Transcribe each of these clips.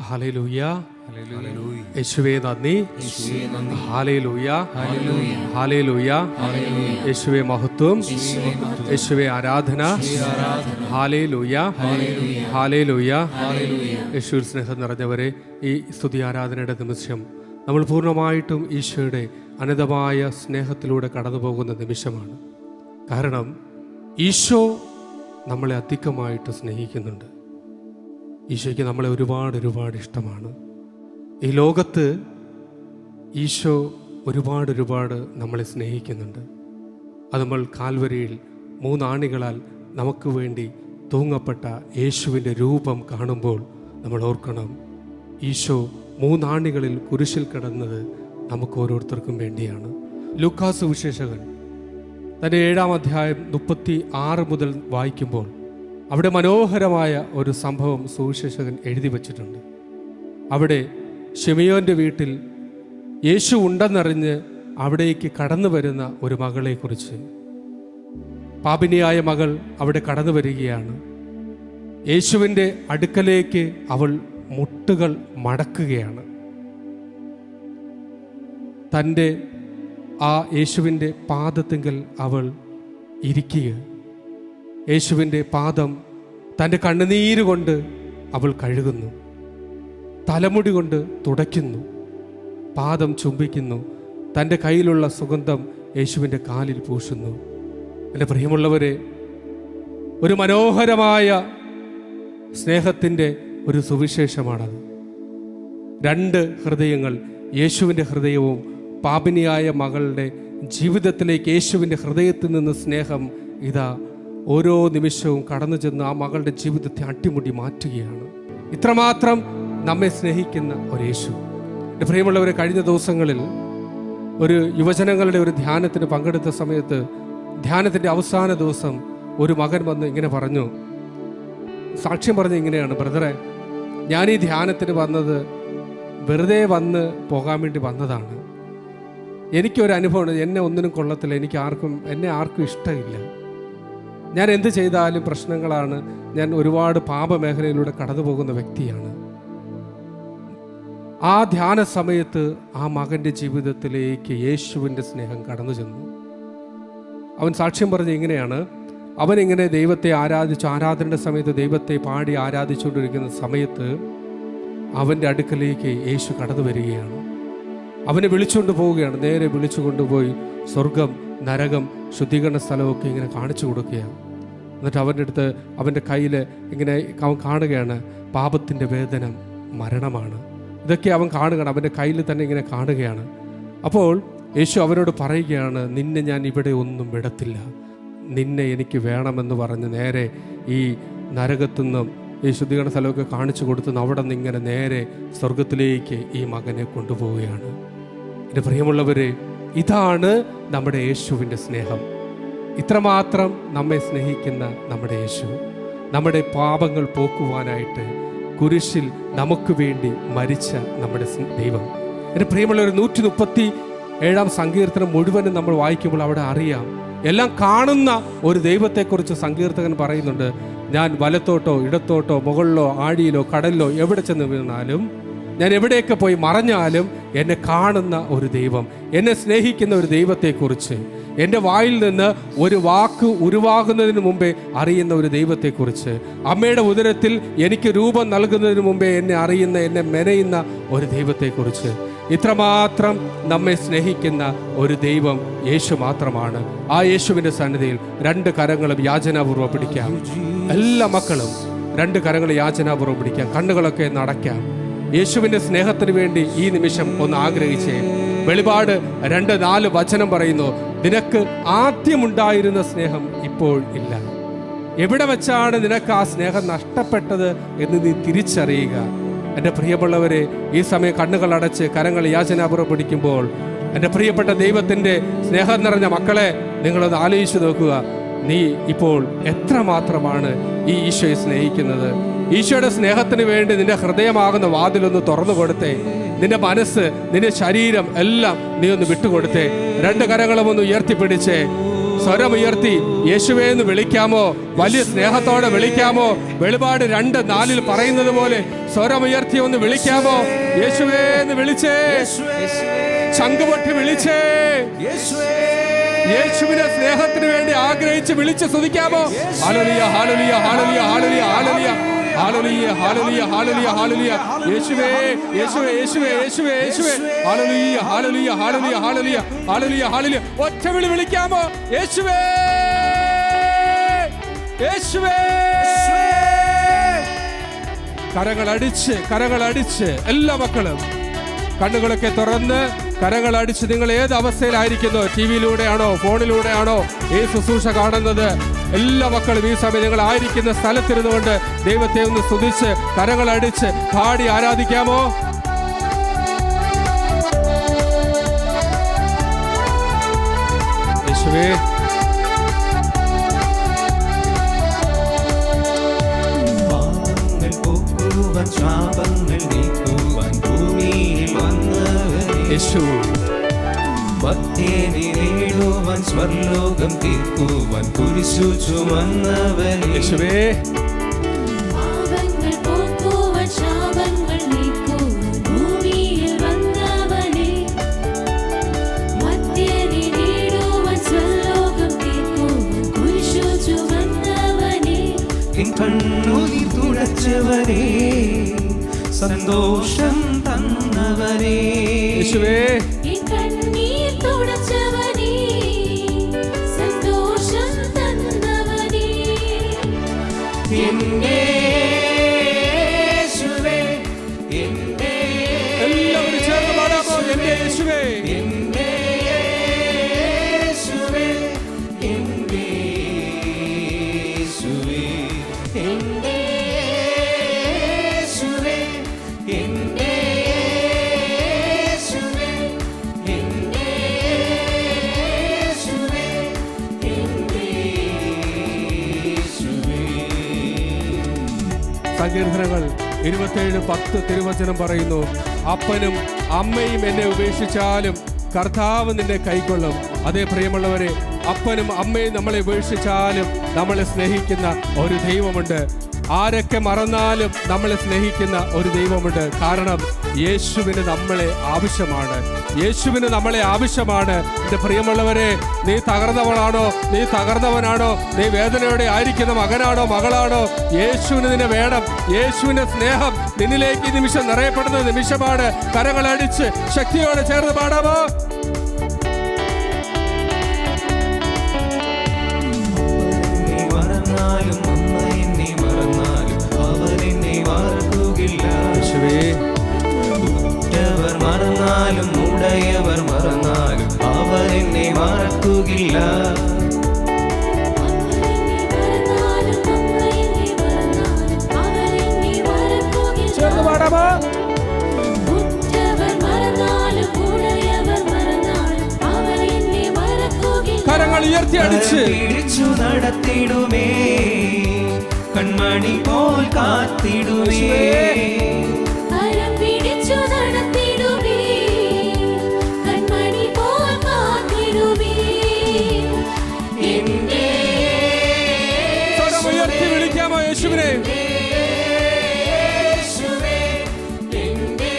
Hallelujah, യേശുവേ നന്ദി, hallelujah, hallelujah, യേശുവേ മഹത്വം, യേശുവേ ആരാധന, ഹല്ലേലൂയ, ഹല്ലേലൂയ. യേശുവിൽ സ്നേഹം നിറഞ്ഞവരെ, ഈ സ്തുതി ആരാധനയുടെ നിമിഷം നമ്മൾ പൂർണ്ണമായിട്ടും ഈശോയുടെ അനന്തമായ സ്നേഹത്തിലൂടെ കടന്നു പോകുന്ന നിമിഷമാണ്. കാരണം ഈശോ നമ്മളെ അധികമായിട്ട് സ്നേഹിക്കുന്നുണ്ട്. ഈശോയ്ക്ക് നമ്മളെ ഒരുപാട് ഇഷ്ടമാണ്. ഈ ലോകത്ത് ഈശോ ഒരുപാട് നമ്മളെ സ്നേഹിക്കുന്നുണ്ട്. അത് നമ്മൾ കാൽവരിയിൽ 3 ആണികളാൽ നമുക്ക് വേണ്ടി തൂങ്ങപ്പെട്ട യേശുവിൻ്റെ രൂപം കാണുമ്പോൾ നമ്മൾ ഓർക്കണം, ഈശോ 3 ആണികളിൽ കുരിശിൽ കിടന്നത് നമുക്ക് ഓരോരുത്തർക്കും വേണ്ടിയാണ്. ലൂക്കാസ് സുവിശേഷകൻ തൻ്റെ 7-ാം അധ്യായം 36 മുതൽ വായിക്കുമ്പോൾ അവിടെ മനോഹരമായ ഒരു സംഭവം സുവിശേഷകൻ എഴുതി വച്ചിട്ടുണ്ട്. അവിടെ ശിമയോൻ്റെ വീട്ടിൽ യേശു ഉണ്ടെന്നറിഞ്ഞ് അവിടേക്ക് കടന്നു വരുന്ന ഒരു മകളെക്കുറിച്ച്. പാപിനിയായ മകൾ അവിടെ കടന്നു വരികയാണ്. യേശുവിൻ്റെ അടുക്കലേക്ക് അവൾ മുട്ടുകൾ മടക്കുകയാണ്. തൻ്റെ ആ യേശുവിൻ്റെ പാദത്തിങ്കൽ അവൾ ഇരിക്കുക. യേശുവിൻ്റെ പാദം തൻ്റെ കണ്ണുനീര് കൊണ്ട് അവൾ കഴുകുന്നു, തലമുടി കൊണ്ട് തുടയ്ക്കുന്നു, പാദം ചുംബിക്കുന്നു, തൻ്റെ കയ്യിലുള്ള സുഗന്ധം യേശുവിൻ്റെ കാലിൽ പൂശുന്നു. എൻ്റെ പ്രിയമുള്ളവരെ, ഒരു മനോഹരമായ സ്നേഹത്തിൻ്റെ ഒരു സുവിശേഷമാണത്. 2 ഹൃദയങ്ങൾ, യേശുവിൻ്റെ ഹൃദയവും പാപിനിയായ മകളുടെ ജീവിതത്തിലേക്ക് യേശുവിൻ്റെ ഹൃദയത്തിൽ നിന്ന് സ്നേഹം ഇതാ ഓരോ നിമിഷവും കടന്നു ചെന്ന് ആ മകളുടെ ജീവിതത്തെ അട്ടിമുടി മാറ്റുകയാണ്. ഇത്രമാത്രം നമ്മെ സ്നേഹിക്കുന്ന ഒരു യേശു. എൻ്റെ പ്രിയമുള്ളവരെ, കഴിഞ്ഞ ദിവസങ്ങളിൽ ഒരു യുവജനങ്ങളുടെ ഒരു ധ്യാനത്തിന് പങ്കെടുത്ത സമയത്ത് ധ്യാനത്തിൻ്റെ അവസാന ദിവസം ഒരു മകൻ വന്ന് ഇങ്ങനെ പറഞ്ഞു, സാക്ഷ്യം പറഞ്ഞ് ഇങ്ങനെയാണ്, ബ്രദറെ, ഞാൻ ഈ ധ്യാനത്തിന് വന്നത് വെറുതെ വന്ന് പോകാൻ വേണ്ടി വന്നതാണ്. എനിക്കൊരു അനുഭവമാണ്, എന്നെ ഒന്നിനും കൊള്ളത്തില്ല, എന്നെ ആർക്കും ഇഷ്ടമില്ല, ഞാൻ എന്ത് ചെയ്താലും പ്രശ്നങ്ങളാണ്, ഞാൻ ഒരുപാട് പാപമേഖലയിലൂടെ കടന്നു പോകുന്ന വ്യക്തിയാണ്. ആ ധ്യാന സമയത്ത് ആ മകൻ്റെ ജീവിതത്തിലേക്ക് യേശുവിൻ്റെ സ്നേഹം കടന്നു ചെന്നു. അവൻ സാക്ഷ്യം പറഞ്ഞ് ഇങ്ങനെയാണ്, അവനിങ്ങനെ ദൈവത്തെ ആരാധനയുടെ സമയത്ത് ദൈവത്തെ പാടി ആരാധിച്ചുകൊണ്ടിരിക്കുന്ന സമയത്ത് അവൻ്റെ അടുക്കലേക്ക് യേശു കടന്നു വരികയാണ്. അവനെ വിളിച്ചുകൊണ്ട് പോവുകയാണ്. നേരെ വിളിച്ചു കൊണ്ടുപോയി സ്വർഗം, നരകം, ശുദ്ധീകരണ സ്ഥലമൊക്കെ ഇങ്ങനെ കാണിച്ചു കൊടുക്കുകയാണ്. എന്നിട്ട് അവൻ്റെ അടുത്ത് അവൻ്റെ കയ്യിൽ ഇങ്ങനെ അവൻ കാണുകയാണ്, പാപത്തിൻ്റെ വേദന മരണമാണ്. ഇതൊക്കെ അവൻ കാണുകയാണ്, അവൻ്റെ കയ്യിൽ തന്നെ ഇങ്ങനെ കാണുകയാണ്. അപ്പോൾ യേശു അവനോട് പറയുകയാണ്, നിന്നെ ഞാൻ ഇവിടെ ഒന്നും വിടത്തില്ല, നിന്നെ എനിക്ക് വേണമെന്ന് പറഞ്ഞ് നേരെ ഈ നരകത്തുനിന്നും ഈ ശുദ്ധീകരണ സ്ഥലമൊക്കെ കാണിച്ചു കൊടുത്ത് അവിടെ നിന്ന് ഇങ്ങനെ നേരെ സ്വർഗത്തിലേക്ക് ഈ മകനെ കൊണ്ടുപോവുകയാണ്. എൻ്റെ പ്രിയമുള്ളവരെ, ഇതാണ് നമ്മുടെ യേശുവിൻ്റെ സ്നേഹം. ഇത്രമാത്രം നമ്മെ സ്നേഹിക്കുന്ന നമ്മുടെ യേശു, നമ്മുടെ പാപങ്ങൾ പോക്കുവാനായിട്ട് കുരിശിൽ നമുക്ക് വേണ്ടി മരിച്ച നമ്മുടെ ദൈവം. എൻ്റെ പ്രിയമുള്ളവർ, 137-ാം സങ്കീർത്തനം മുഴുവനും നമ്മൾ വായിക്കുമ്പോൾ അവിടെ അറിയാം, എല്ലാം കാണുന്ന ഒരു ദൈവത്തെക്കുറിച്ച് സങ്കീർത്തകൻ പറയുന്നുണ്ട്. ഞാൻ വലത്തോട്ടോ ഇടത്തോട്ടോ മുകളിലോ ആഴിയിലോ കടലിലോ എവിടെ ചെന്ന് വീണാലും, ഞാൻ എവിടെയൊക്കെ പോയി മറഞ്ഞാലും എന്നെ കാണുന്ന ഒരു ദൈവം, എന്നെ സ്നേഹിക്കുന്ന ഒരു ദൈവത്തെക്കുറിച്ച്, എൻ്റെ വായിൽ നിന്ന് ഒരു വാക്ക് ഉരുവാകുന്നതിന് മുമ്പേ അറിയുന്ന ഒരു ദൈവത്തെക്കുറിച്ച്, അമ്മയുടെ ഉദരത്തിൽ എനിക്ക് രൂപം നൽകുന്നതിന് മുമ്പേ എന്നെ അറിയുന്ന, എന്നെ മെനയുന്ന ഒരു ദൈവത്തെക്കുറിച്ച്, ഇത്രമാത്രം നമ്മെ സ്നേഹിക്കുന്ന ഒരു ദൈവം യേശു മാത്രമാണ്. ആ യേശുവിൻ്റെ സന്നിധിയിൽ 2 കരങ്ങളും യാചനാപൂർവ്വം പിടിക്കാം. എല്ലാ മക്കളും 2 കരങ്ങൾ യാചനാപൂർവ്വം പിടിക്കാം, കണ്ണുകളൊക്കെ നടക്കാം. യേശുവിൻ്റെ സ്നേഹത്തിന് വേണ്ടി ഈ നിമിഷം ഒന്ന് ആഗ്രഹിച്ചേ. വെളിപാട് 2:4 വചനം പറയുന്നു, നിനക്ക് ആദ്യമുണ്ടായിരുന്ന സ്നേഹം ഇപ്പോൾ ഇല്ല. എവിടെ വെച്ചാണ് നിനക്ക് ആ സ്നേഹം നഷ്ടപ്പെട്ടത് എന്ന് നീ തിരിച്ചറിയുക. എൻ്റെ പ്രിയമുള്ളവരെ, ഈ സമയം കണ്ണുകൾ അടച്ച് കരങ്ങൾ യാചനാപൂർവ്വം പിടിക്കുമ്പോൾ എൻ്റെ പ്രിയപ്പെട്ട ദൈവത്തിൻ്റെ സ്നേഹം നിറഞ്ഞ മക്കളെ, നിങ്ങളൊന്ന് ആലോചിച്ച് നോക്കുക, നീ ഇപ്പോൾ എത്രമാത്രമാണ് ഈ ഈശോയെ സ്നേഹിക്കുന്നത്. ഈശോയുടെ സ്നേഹത്തിന് വേണ്ടി നിന്റെ ഹൃദയമാകുന്ന വാതിലൊന്ന് തുറന്നു കൊടുത്തേ. നിന്റെ മനസ്സ്, നിന്റെ ശരീരം എല്ലാം നീ ഒന്ന് വിട്ടുകൊടുത്തേ. 2 കരങ്ങളും ഒന്ന് ഉയർത്തിപ്പിടിച്ചേ. സ്വരമുയർത്തി യേശുവേ എന്ന് വിളിക്കാമോ? വലിയ സ്നേഹത്തോടെ വിളിക്കാമോ? വെളിപാട് 2:4 പറയുന്നത് പോലെ സ്വരമുയർത്തി ഒന്ന് വിളിക്കാമോ? യേശുവേ എന്ന് വിളിച്ചേ, ചങ്കുപൊട്ടി വിളിച്ചേ, യേശുവിന്റെ സ്നേഹത്തിന് വേണ്ടി ആഗ്രഹിച്ച് വിളിച്ച് സ്തുതിക്കാമോ? Hallelujah, hallelujah, hallelujah, hallelujah, hallelujah, hallelujah, hallelujah, hallelujah, hallelujah. യേശുവേ, യേശുവേ, യേശുവേ, യേശുവേ, യേശുവേ. Hallelujah, hallelujah, hallelujah, hallelujah, hallelujah, hallelujah. ഒറ്റ വിളി വിളിക്കാമോ? യേശുവേ, യേശുവേ. കരങ്ങളടിച്ച് എല്ലാ മക്കളും കണ്ണുകളൊക്കെ തുറന്ന് കരങ്ങളടിച്ച്, നിങ്ങൾ ഏത് അവസ്ഥയിലായിരിക്കുന്നു, ടിവിയിലൂടെയാണോ ഫോണിലൂടെയാണോ ഈ ശുശ്രൂഷ കാണുന്നത്, എല്ലാ മക്കളും ഈ സമയം നിങ്ങൾ ആയിരിക്കുന്ന സ്ഥലത്തിരുന്നുകൊണ്ട് ദൈവത്തെ ഒന്ന് സ്തുതിച്ച് കരങ്ങളടിച്ച് പാടി ആരാധിക്കാമോ? യേശുവേ, യേശു ഭക്തിയേടുവാൻ സ്വർലോകം തീർക്കുവാൻ കുരിശു ചുമന്നവനേ. യേശുവേ, പാപങ്ങൾ പോക്കുവാൻ ശാപങ്ങൾ നീക്കുവാൻ ഭൂമിയിൽ വന്നവനേ. ഭക്തിയേടുവാൻ സ്വർലോകം തീർക്കുവാൻ കുരിശു ചുമന്നവനേ. എൻ കണ്ണുനീർ തുടച്ചവനേ, സന്തോഷം തന്നവനേ. യേശുവേ, കണ്ണീർ തുടച്ചവനേ, സന്തോഷം തന്നവനേ. എന്റെ യേശുവേ, എന്റെ എല്ലാവരും ചേർന്ന് പാടാമോ? എന്റെ യേശുവേ, എന്റെ യേശുവേ, എന്റെ യേശുവേ, എന്റെ യേശുവേ, എന്റെ യേശുവേ, എന്റെ യേശുവേ, എന്റെ യേശുവേ. സങ്കീർത്തനങ്ങൾ 27:10 തിരുവചനം പറയുന്നു, അപ്പനും അമ്മയും എന്നെ ഉപേക്ഷിച്ചാലും കർത്താവ് നിന്നെ കൈക്കൊള്ളും. അതേ പ്രിയമുള്ളവരെ, അപ്പനും അമ്മയും നമ്മളെ ഉപേക്ഷിച്ചാലും നമ്മളെ സ്നേഹിക്കുന്ന ഒരു ദൈവമുണ്ട്. ആരൊക്കെ മറന്നാലും നമ്മളെ സ്നേഹിക്കുന്ന ഒരു ദൈവമുണ്ട്. കാരണം യേശുവിന് നമ്മളെ ആവശ്യമാണ്. യേശുവിന് നമ്മളെ ആവശ്യമാണ്. എൻ്റെ പ്രിയമുള്ളവരെ, നീ തകർന്നവളാണോ, നീ തകർന്നവനാണോ, നീ വേദനയോടെ ആയിരിക്കുന്ന മകനാണോ, മകളാണോ, യേശുവിന് നിന്നെ വേണം. യേശുവിന്റെ സ്നേഹം നിന്നിലേക്ക് ഈ നിമിഷം നിറയപ്പെടുന്ന നിമിഷമാണ്. കരങ്ങളടിച്ച് ശക്തിയോടെ ചേർന്ന് പാടാമോ? മറന്നാലും അമ്മ എന്നെ മറന്നാലും അവർ എന്നെ മറക്കുകയില്ല. ഉറ്റവർ മറന്നാലും ഉടയവർ മറന്നാലും അവർ എന്നെ മറക്കുകയില്ല. ചേർന്ന് പാടാമോ? കരങ്ങൾ ഉയർത്തി അടിച്ച് പിടിച്ചു നടത്തിടുമേ, കൺമണി പോൽ കാത്തിടുമേ. കരം പിടിച്ചു നടത്തിടുമേ, കൺമണി പോൽ കാത്തിടുമേ. എന്റെ സ്വരം ഉയർത്തി വിളിക്കാമോ യേശുവിനെ? യേശുവേ, എന്റെ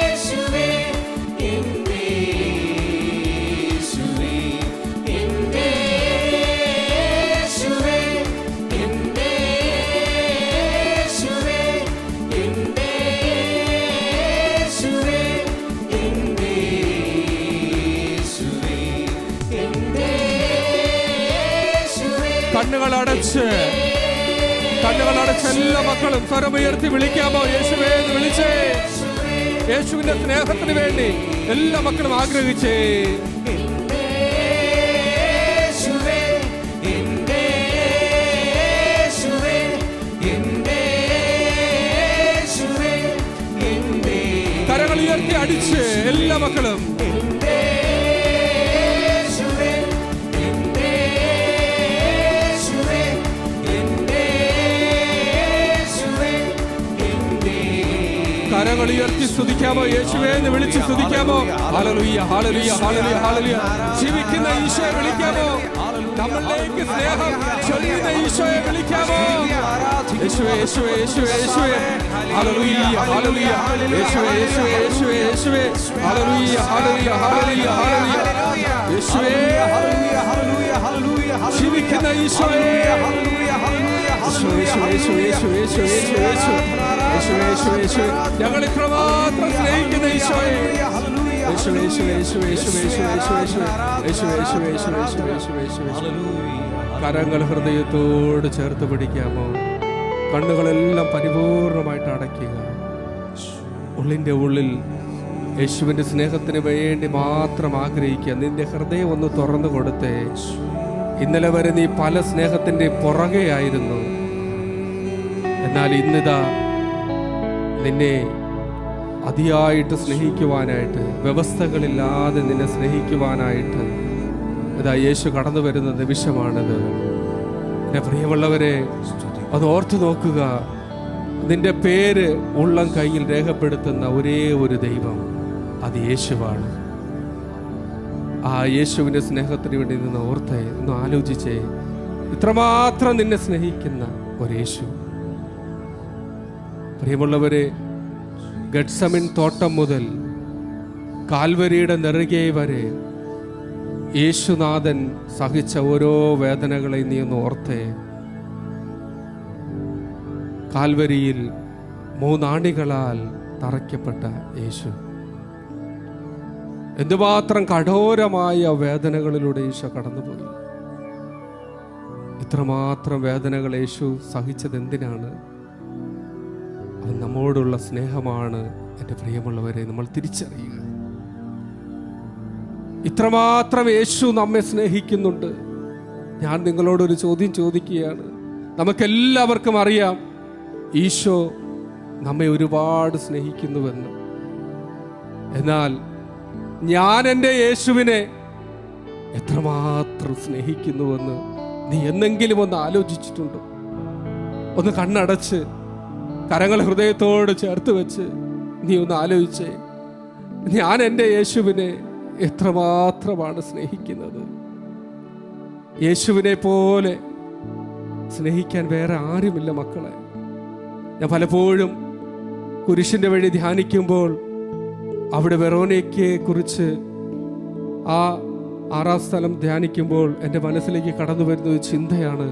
യേശുവേ, എന്റെ യേശുവേ, എന്റെ യേശുവേ, എന്റെ യേശുവേ, എന്റെ യേശുവേ, എന്റെ യേശുവേ, എന്റെ യേശുവേ. കണ്ണുകളടച്ച് എല്ലാ മക്കളും സ്വരമുയർത്തി വിളിക്കാമോ? യേശുവേ എന്ന് വിളിച്ചേ. യേശുവിന്റെ സ്നേഹത്തിന് വേണ്ടി എല്ലാ മക്കളും ആഗ്രഹിച്ചേ. യേശുവേ, എന്റെ യേശുവേ, എന്റെ യേശുവേ, എന്റെ കരങ്ങൾ ഉയർത്തി അടിച്ച് എല്ലാ മക്കളും എന്റെ യേശുവേ, എന്റെ യേശുവേ, എന്റെ യേശുവേ, എന്റെ കരങ്ങൾ ഉയർത്തി സ്തുതിക്കാമോ? യേശുവേ എന്ന് വിളിച്ച് സ്തുതിക്കാമോ? Hallelujah, hallelujah, hallelujah, hallelujah. ജീവിക്കുന്ന ഈശോയെ വിളിക്കാമോ? നമ്മളിലേക്ക് സ്നേഹം ചൊരിയുന്ന ഈശോയെ വിളിക്കാമോ? യേശുവേ, യേശുവേ, യേശുവേ, യേശുവേ. Hallelujah, hallelujah. യേശുവേ, യേശുവേ, യേശുവേ, യേശുവേ. Hallelujah, hallelujah, hallelujah, hallelujah. യേശുവേ, ജീവിക്കുന്ന ഈശോയെ. ഞങ്ങൾ ഇത്രമാത്രം സ്നേഹിക്കുന്ന ഈശോയെ. കരങ്ങൾ ഹൃദയത്തോട് ചേർത്ത് പിടിക്കാമോ? കണ്ണുകളെല്ലാം പരിപൂർണമായിട്ട് അടയ്ക്കുക. ഉള്ളിൻ്റെ ഉള്ളിൽ യേശുവിൻ്റെ സ്നേഹത്തിന് വേണ്ടി മാത്രം ആഗ്രഹിക്കുക. നിന്റെ ഹൃദയം ഒന്ന് തുറന്നു കൊടുത്തേ. ഇന്നലെ വരെ നീ പല സ്നേഹത്തിൻ്റെ പുറകെയായിരുന്നു. എന്നാൽ ഇന്നിതാ നിന്നെ അതിയായിട്ട് സ്നേഹിക്കുവാനായിട്ട്, വ്യവസ്ഥകളില്ലാതെ നിന്നെ സ്നേഹിക്കുവാനായിട്ട് ഇതാ യേശു കടന്നു വരുന്ന നിമിഷമാണിത്. എൻ്റെ പ്രിയമുള്ളവരെ, അത് ഓർത്തു നോക്കുക. നിന്റെ പേര് ഉള്ളം കയ്യിൽ രേഖപ്പെടുത്തുന്ന ഒരേ ഒരു ദൈവം, അത് യേശുവാണ്. ആ യേശുവിൻ്റെ സ്നേഹത്തിന് വേണ്ടി നിന്ന് ഓർത്തേ, ഒന്ന് ആലോചിച്ചേ. ഇത്രമാത്രം നിന്നെ സ്നേഹിക്കുന്ന ഒരു യേശു. പ്രിയമുള്ളവരെ, ഗെത്സമൻ തോട്ടം മുതൽ കാൽവരിയുടെ നെറുകെ വരെ യേശുനാഥൻ സഹിച്ച ഓരോ വേദനകളെ നീ ഒന്ന് ഓർത്തേ. കാൽവരിയിൽ 3 ആണികളാൽ തറയ്ക്കപ്പെട്ട യേശു എന്തുമാത്രം കഠോരമായ വേദനകളിലൂടെ യേശു കടന്നുപോയി. ഇത്രമാത്രം വേദനകൾ യേശു സഹിച്ചത് എന്തിനാണ്? അവൻ നമ്മോടുള്ള സ്നേഹമാണ്. എൻ്റെ പ്രിയമുള്ളവരെ, നമ്മൾ തിരിച്ചറിയുക. ഇത്രമാത്രം യേശു നമ്മെ സ്നേഹിക്കുന്നുണ്ട്. ഞാൻ നിങ്ങളോടൊരു ചോദ്യം ചോദിക്കുകയാണ്. നമുക്കെല്ലാവർക്കും അറിയാം ഈശോ നമ്മെ ഒരുപാട് സ്നേഹിക്കുന്നുവെന്ന്. എന്നാൽ ഞാൻ എൻ്റെ യേശുവിനെ എത്രമാത്രം സ്നേഹിക്കുന്നുവെന്ന് നീ എന്നെങ്കിലും ഒന്ന് ആലോചിച്ചിട്ടുണ്ടോ? ഒന്ന് കണ്ണടച്ച് കരങ്ങൾ ഹൃദയത്തോട് ചേർത്ത് വെച്ച് നീ ഒന്ന് ആലോചിച്ചേ. ഞാൻ എൻ്റെ യേശുവിനെ എത്രമാത്രമാണ് സ്നേഹിക്കുന്നത്. യേശുവിനെ പോലെ സ്നേഹിക്കാൻ വേറെ ആരുമില്ല മക്കളെ. ഞാൻ പലപ്പോഴും കുരിശിൻ്റെ വഴി ധ്യാനിക്കുമ്പോൾ അവിടെ വെറോനയ്ക്കയെ കുറിച്ച് ആ 6-ാം സ്ഥലം ധ്യാനിക്കുമ്പോൾ എൻ്റെ മനസ്സിലേക്ക് കടന്നു വരുന്ന ഒരു ചിന്തയാണ്.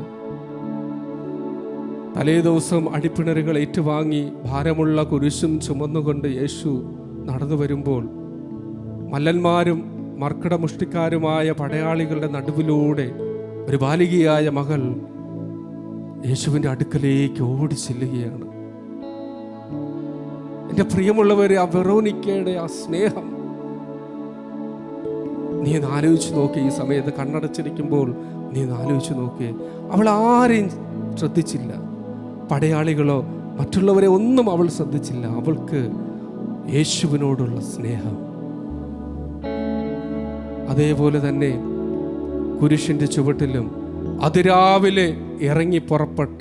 തലേ ദിവസം അടിപ്പിണറുകൾ ഏറ്റുവാങ്ങി ഭാരമുള്ള കുരിശും ചുമന്നുകൊണ്ട് യേശു നടന്നു വരുമ്പോൾ മല്ലന്മാരും മർക്കടമുഷ്ടിക്കാരുമായ പടയാളികളുടെ നടുവിലൂടെ ഒരു ബാലികയായ മകൾ യേശുവിൻ്റെ അടുക്കലേക്ക് ഓടി ചെല്ലുകയാണ്. എൻ്റെ പ്രിയമുള്ളവരെ, ആ വെറോനിക്കയുടെ ആ സ്നേഹം നീ ഒന്ന് ആലോചിച്ച് നോക്കി. ഈ സമയത്ത് കണ്ണടച്ചിരിക്കുമ്പോൾ നീ ഒന്ന് ആലോചിച്ച് നോക്കി. അവൾ ആരെയും ശ്രദ്ധിച്ചില്ല. പടയാളികളോ മറ്റുള്ളവരെ ഒന്നും അവൾ ശ്രദ്ധിച്ചില്ല. അവൾക്ക് യേശുവിനോടുള്ള സ്നേഹം. അതേപോലെ തന്നെ കുരിശിൻ്റെ ചുവട്ടിലും അതിരാവിലെ ഇറങ്ങി പുറപ്പെട്ട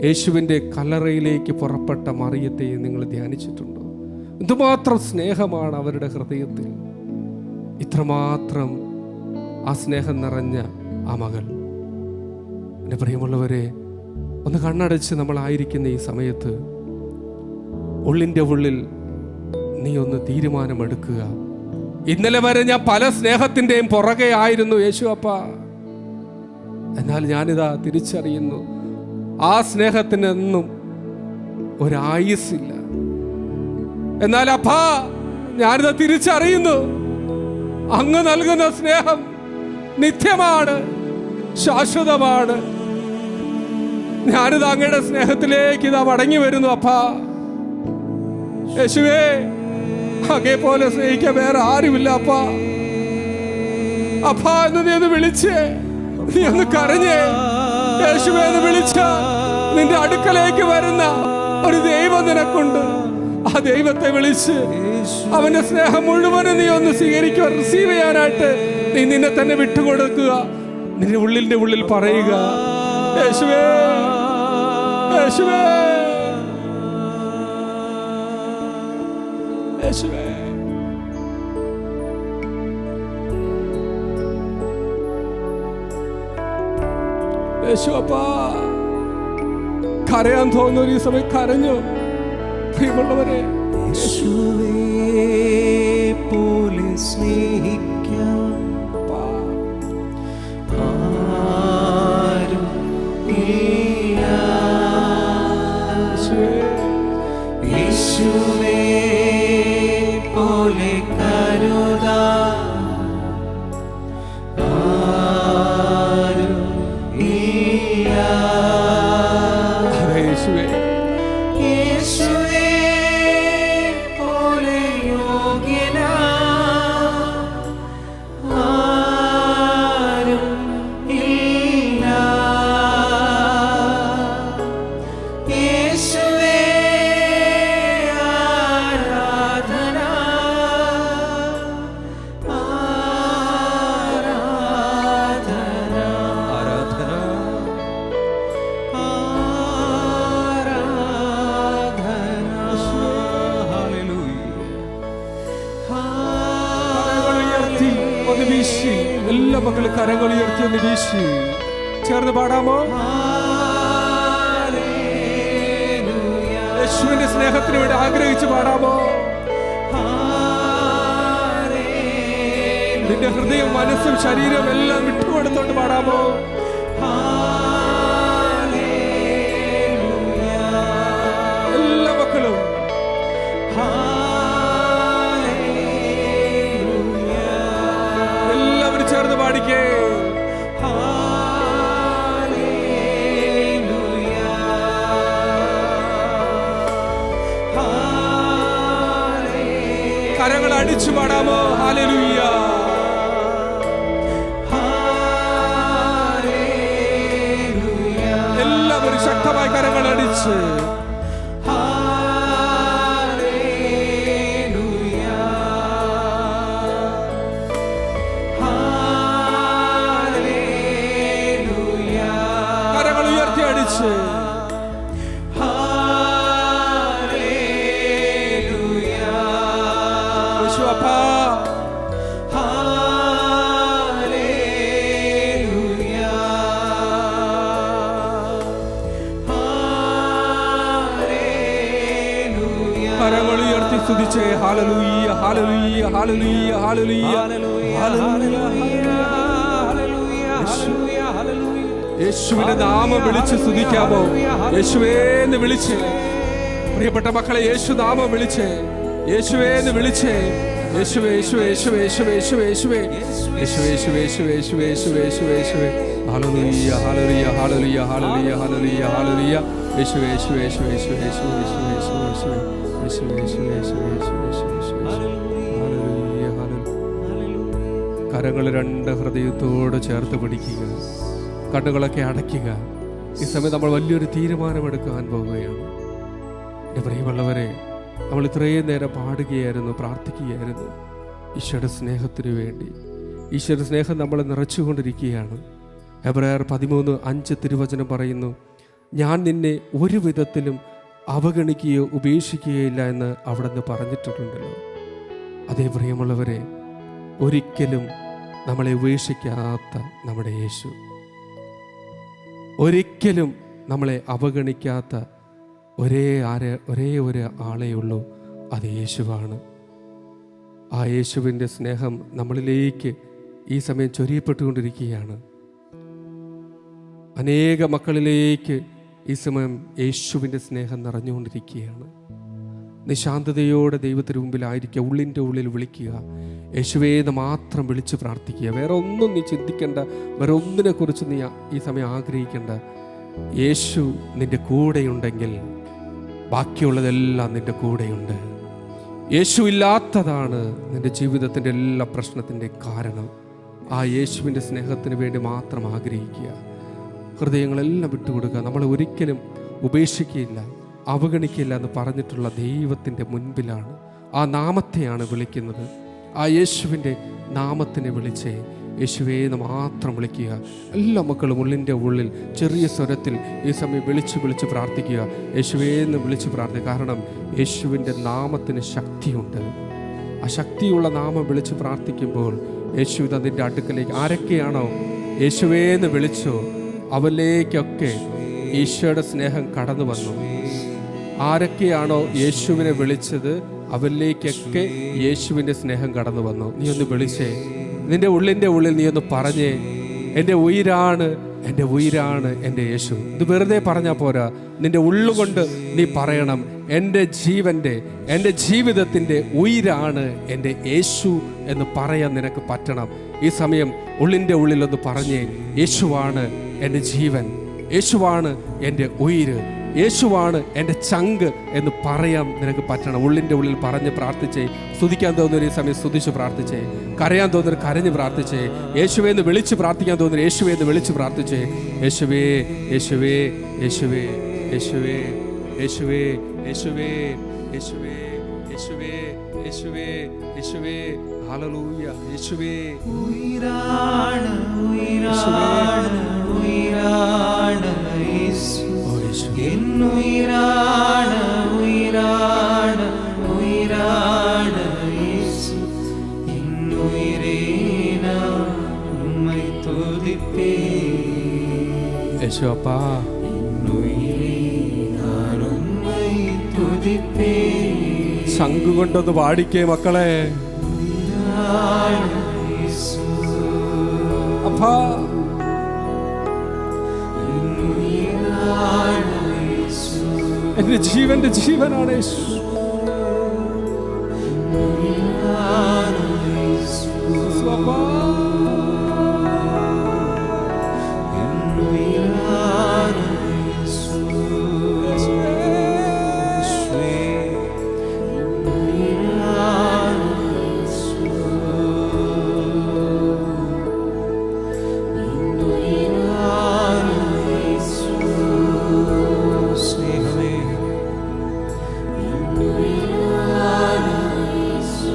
യേശുവിൻ്റെ കല്ലറയിലേക്ക് പുറപ്പെട്ട മറിയത്തെ നിങ്ങൾ ധ്യാനിച്ചിട്ടുണ്ടോ? എന്തുമാത്രം സ്നേഹമാണ് അവരുടെ ഹൃദയത്തിൽ. ഇത്രമാത്രം ആ സ്നേഹം നിറഞ്ഞ ആ മകൾ. എൻ്റെ പ്രിയമുള്ളവരെ, ഒന്ന് കണ്ണടച്ച് നമ്മളായിരിക്കുന്ന ഈ സമയത്ത് ഉള്ളിൻ്റെ ഉള്ളിൽ നീ ഒന്ന് തീരുമാനമെടുക്കുക. ഇന്നലെ വരെ ഞാൻ പല സ്നേഹത്തിൻ്റെയും പുറകെ ആയിരുന്നു യേശു അപ്പ. എന്നാൽ ഞാനിതാ തിരിച്ചറിയുന്നു, ആ സ്നേഹത്തിനൊന്നും ഒരായുസില്ല. എന്നാൽ അപ്പാ, ഞാനിതാ തിരിച്ചറിയുന്നു, അങ്ങ് നൽകുന്ന സ്നേഹം നിത്യമാണ്, ശാശ്വതമാണ്. ഞാനിത് അങ്ങയുടെ സ്നേഹത്തിലേക്ക് ഇതാ മടങ്ങി വരുന്നു അപ്പാ. യേശുവേ, അങ്ങേ പോലെ സ്നേഹിക്കാൻ വേറെ ആരുമില്ല അപ്പാ. അപ്പാ എന്ന് നീ ഒന്ന് വിളിച്ചേ, നീ ഒന്ന് കരഞ്ഞേ. യേശുവേ എന്ന് വിളിച്ച നിന്റെ അടുക്കലേക്ക് വരുന്ന ഒരു ദൈവം നിനക്കുണ്ട്. ആ ദൈവത്തെ വിളിച്ച് അവന്റെ സ്നേഹം മുഴുവനും നീ ഒന്ന് സ്വീകരിക്കുക, റിസീവ് ചെയ്യാനായിട്ട് നീ നിന്നെ തന്നെ വിട്ടുകൊടുക്കുക. നിന്റെ ഉള്ളിന്റെ ഉള്ളിൽ പറയുക, യേശുവേ, യേശുവേ. യേശുവേ, യേശുവപ്പാ, കരയാൻ തോന്നുന്ന ഈ സമയം കരഞ്ഞു. പ്രിയമുള്ളവരെ, യേശുവേ പോലെ സ്നേഹിക്കാൻ ആരും ഇല്ല. യേശുവേ പോലെ കരുതാൻ ആരും ഇല്ല. യേശുവേ, യേശുവേ പോലെ യോഗ്യനാ ആരും ഇല്ല. യേശുവേ ആരാധന ആരാധന ആരാധന ഒന്ന് വീശി, എല്ലാ മക്കളും കരങ്ങൾ ഉയർത്തി ഒന്ന് വീശി ചേർന്ന് പാടാമോ? യേശുവിന്റെ സ്നേഹത്തിന് വേണ്ടി ആഗ്രഹിച്ച് പാടാമോ? നിന്റെ ഹൃദയം, മനസ്സും ശരീരവും എല്ലാം വിട്ടുകൊടുത്തോണ്ട് പാടാമോ? എല്ലാ മക്കളും എല്ലാവരും ചേർന്ന് പാടിക്കേ. കരങ്ങൾ അടിച്ചു പാടാമോ? ഹല്ലേലൂയ. എല്ലാവരും ശക്തമായി കരങ്ങൾ അടിച്ച് കരങ്ങൾ ഉയർത്തി അടിച്ച് യേശുവപ്പാ, കരങ്ങൾ ഉയർത്തി സ്തുതിച്ചേ. Hallelujah, hallelujah, hallelujah, hallelujah, hallelujah. യേശുവിന്റെ നാമം വിളിച്ച് സ്തുതിക്കാമോ? യേശുവേന്ന് വിളിച്ച്, പ്രിയപ്പെട്ട മക്കളെ, യേശു നാമം വിളിച്ച്, യേശുവേന്ന് വിളിച്ച്, യേശുവേ, യേശുവേ, യേശുവേ, യേശുവേ, യേശുവേ, യേശുവേ, യേശുവേ, യേശുവേ, യേശുവേ, യേശുവേ, യേശുവേ, യേശുവേ, യേശുവേ. Hallelujah, hallelujah, hallelujah, hallelujah, hallelujah, hallelujah. യേശുവേ, യേശുവേ, യേശുവേ, യേശുവേ, യേശുവേ, യേശുവേ, യേശുവേ, യേശുവേ, യേശുവേ, യേശുവേ, യേശുവേ, യേശുവേ, യേശുവേ. Hallelujah, hallelujah. കരങ്ങൾ രണ്ട് ഹൃദയത്തോട് ചേർത്ത് പിടിക്കുക, കണ്ണുകളൊക്കെ അടയ്ക്കുക. ഈ സമയം നമ്മൾ വലിയൊരു തീരുമാനമെടുക്കാൻ പോവുകയാണ്. എൻ്റെ പ്രിയമുള്ളവരെ, നമ്മൾ ഇത്രയും നേരം പാടുകയായിരുന്നു, പ്രാർത്ഥിക്കുകയായിരുന്നു ഈശോയുടെ സ്നേഹത്തിന് വേണ്ടി. ഈശോയുടെ സ്നേഹം നമ്മളെ നിറച്ചുകൊണ്ടിരിക്കുകയാണ്. എബ്രായർ 13:5 തിരുവചനം പറയുന്നു, ഞാൻ നിന്നെ ഒരു വിധത്തിലും അവഗണിക്കുകയോ ഉപേക്ഷിക്കുകയില്ല എന്ന് അവിടുന്ന് പറഞ്ഞിട്ടുണ്ടല്ലോ. അതേ പ്രിയമുള്ളവരെ, ഒരിക്കലും നമ്മളെ ഉപേക്ഷിക്കാത്ത നമ്മുടെ യേശു, ഒരിക്കലും നമ്മളെ അവഗണിക്കാത്ത ഒരേ ഒരു ആളേ ഉള്ളൂ, അത് യേശുവാണ്. ആ യേശുവിൻ്റെ സ്നേഹം നമ്മളിലേക്ക് ഈ സമയം ചൊരിയപ്പെട്ടുകൊണ്ടിരിക്കുകയാണ്. അനേക മക്കളിലേക്ക് ഈ സമയം യേശുവിൻ്റെ സ്നേഹം നിറഞ്ഞുകൊണ്ടിരിക്കുകയാണ്. നിശാന്തതയോടെ ദൈവത്തിന് മുമ്പിലായിരിക്കുക, ഉള്ളിൻ്റെ ഉള്ളിൽ വിളിക്കുക, യേശുവേ എന്ന് മാത്രം വിളിച്ച് പ്രാർത്ഥിക്കുക. വേറെ ഒന്നും നീ ചിന്തിക്കേണ്ട, വേറെ ഒന്നിനെക്കുറിച്ച് നീ ഈ സമയം ആഗ്രഹിക്കേണ്ട. യേശു നിൻ്റെ കൂടെയുണ്ടെങ്കിൽ ബാക്കിയുള്ളതെല്ലാം നിൻ്റെ കൂടെയുണ്ട്. യേശു ഇല്ലാത്തതാണ് നിൻ്റെ ജീവിതത്തിൻ്റെ എല്ലാ പ്രശ്നത്തിൻ്റെ കാരണം. ആ യേശുവിൻ്റെ സ്നേഹത്തിന് വേണ്ടി മാത്രം ആഗ്രഹിക്കുക, ഹൃദയങ്ങളെല്ലാം വിട്ടുകൊടുക്കുക. നമ്മളെ ഒരിക്കലും ഉപേക്ഷിക്കുകയില്ല, അവഗണിക്കില്ല എന്ന് പറഞ്ഞിട്ടുള്ള ദൈവത്തിൻ്റെ മുൻപിലാണ്, ആ നാമത്തെയാണ് വിളിക്കുന്നത്. ആ യേശുവിൻ്റെ നാമത്തിനെ വിളിച്ചേ, യേശുവേ എന്ന് മാത്രം വിളിക്കുക. എല്ലാ മക്കളും ഉള്ളിൻ്റെ ഉള്ളിൽ ചെറിയ സ്വരത്തിൽ ഈ സമയം വിളിച്ച് പ്രാർത്ഥിക്കുക. യേശുവേ എന്ന് വിളിച്ച് പ്രാർത്ഥിക്കുക. കാരണം യേശുവിൻ്റെ നാമത്തിന് ശക്തിയുണ്ട്. ആ ശക്തിയുള്ള നാമം വിളിച്ച് പ്രാർത്ഥിക്കുമ്പോൾ യേശു അതിൻ്റെ അടുക്കലേക്ക് ആരൊക്കെയാണോ യേശുവേന്ന് വിളിച്ചോ അവരിലേക്കൊക്കെ ഈശോയുടെ സ്നേഹം കടന്നു വന്നു. ആരൊക്കെയാണോ യേശുവിനെ വിളിച്ചത് അവരിലേക്കൊക്കെ യേശുവിൻ്റെ സ്നേഹം കടന്നു വന്നു. നീ ഒന്ന് വിളിച്ചേ, നിന്റെ ഉള്ളിൻ്റെ ഉള്ളിൽ നീ ഒന്ന് പറഞ്ഞേ, എൻ്റെ ഉയിരാണ്, എൻ്റെ ഉയിരാണ് എൻ്റെ യേശു. ഇത് വെറുതെ പറഞ്ഞാൽ പോരാ, നിന്റെ ഉള്ളുകൊണ്ട് നീ പറയണം, എൻ്റെ ജീവൻ്റെ, എൻ്റെ ജീവിതത്തിൻ്റെ ഉയിരാണ് എൻ്റെ യേശു എന്ന് പറയാൻ നിനക്ക് പറ്റണം. ഈ സമയം ഉള്ളിൻ്റെ ഉള്ളിലൊന്ന് പറഞ്ഞേ, യേശുവാണ് എൻ്റെ ജീവൻ, യേശുവാണ് എൻ്റെ ഉയിര്, യേശുവാണ് എൻ്റെ ചങ്ക് എന്ന് പറയാൻ നിനക്ക് പറ്റണം. ഉള്ളിൻ്റെ ഉള്ളിൽ പറഞ്ഞ് പ്രാർത്ഥിച്ചേ. സ്തുതിക്കാൻ തോന്നുന്ന ഈ സമയം സ്തുതിച്ച് പ്രാർത്ഥിച്ചേ. കരയാൻ തോന്നുന്ന കരഞ്ഞ് പ്രാർത്ഥിച്ചേ. യേശുവേ എന്ന് വിളിച്ച് പ്രാർത്ഥിക്കാൻ തോന്നുന്ന യേശുവേ എന്ന് വിളിച്ച് പ്രാർത്ഥിച്ചേ. യേശുവേ യേശുവേ യേശുവേ യേശുവേ യേശുവേ യേശുവേ യേശുവേ യേശുവേ യേശുവേ യേശുവേ ഹല്ലേലൂയ. യേശുവേ ഉയിരാണ് ഉയിരാണ് ഉയിരാണ് യേശു. എന്നുയിരാണ് ഉയിരാണ് ഉയിരാണ് യേശു. എന്നുയിരേ நான் உம்மை துதிப்பேன். യേശു അപ്പാ, എന്നുയിരേ நான் உம்மை തുതിപ്പേൻ. ശംഖ് കൊണ്ടൊന്ന് പാടിക്കേ മക്കളെ. ഉയിരാണ് യേശു. അപ്പാ, എന്നുയിരാണ് യേശു. എൻ്റെ ജീവന്റെ ജീവനാണ് യേശു. എന്നുയിരാണ് യേശു. അപ്പാ, എന്നുയിരാണ് യേശു. യേശുവേ, എന്നുയിരാണ് യേശു. എന്നുയിരാണ് യേശു. സ്നേഹമേ, എന്നുയിരാണ് യേശു.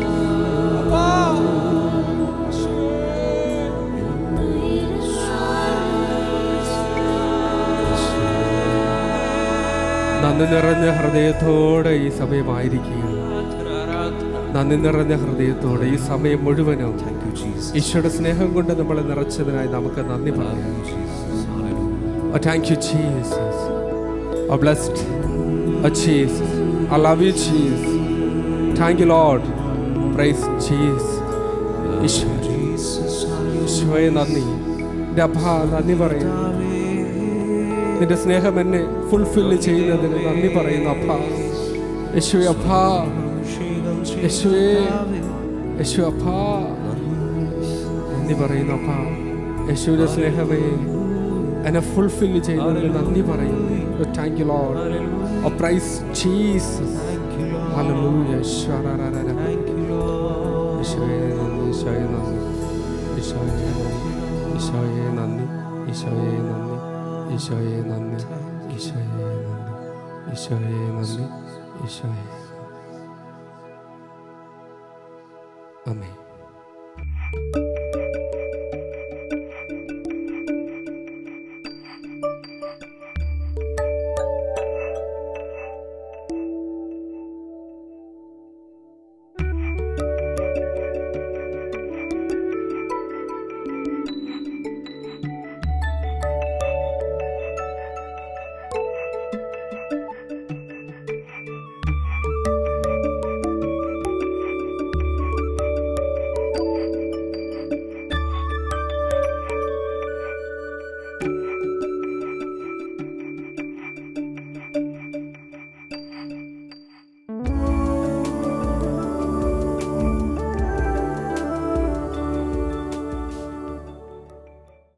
നന്ദി നിറഞ്ഞ ഹൃദയത്തോടെ ഈ സമയമായിരിക്കുക. നന്ദി നിറഞ്ഞ ഹൃദയത്തോടെ ഈ സമയം മുഴുവനും ഈശോയുടെ സ്നേഹം കൊണ്ട് നമ്മളെ നിറച്ചതിനായി നമുക്ക് നന്ദി പറയാം. Oh, thank you, Jesus. Oh, blessed. Oh, Jesus. I love you, Jesus. Thank you, Lord. Praise Jesus. ഈശോയെ നന്ദി. എൻ്റെ അപ്പാ നന്ദി പറയുന്നു. നിന്റെ സ്നേഹം എന്നെ ഫുൾഫില്ല് ചെയ്യുന്നതിന് നന്ദി പറയുന്നു അപ്പാ. യേശുവേ അപ്പാ, യേശുവേ യേശു അപ്പാ നന്ദി പറയുന്നു അപ്പാ. യേശുവിൻ്റെ സ്നേഹമേ എന്നെ ഫുൾഫില്ല് ചെയ്യുന്നതിന് നന്ദി പറയുന്നു. Thank you lord. Oh praise Jesus. Hallelujah. ഈശോയെ നന്ദി, ഈശോയെ നന്ദി, ഈശോയെ നന്ദി, ഈശോയെ നന്ദി, ഈശോയെ നന്ദി, ഈശോയെ നന്ദി, ഈശോയെ നന്ദി, ഈശോയെ നന്ദി, ഈശോയെ. ആമേൻ.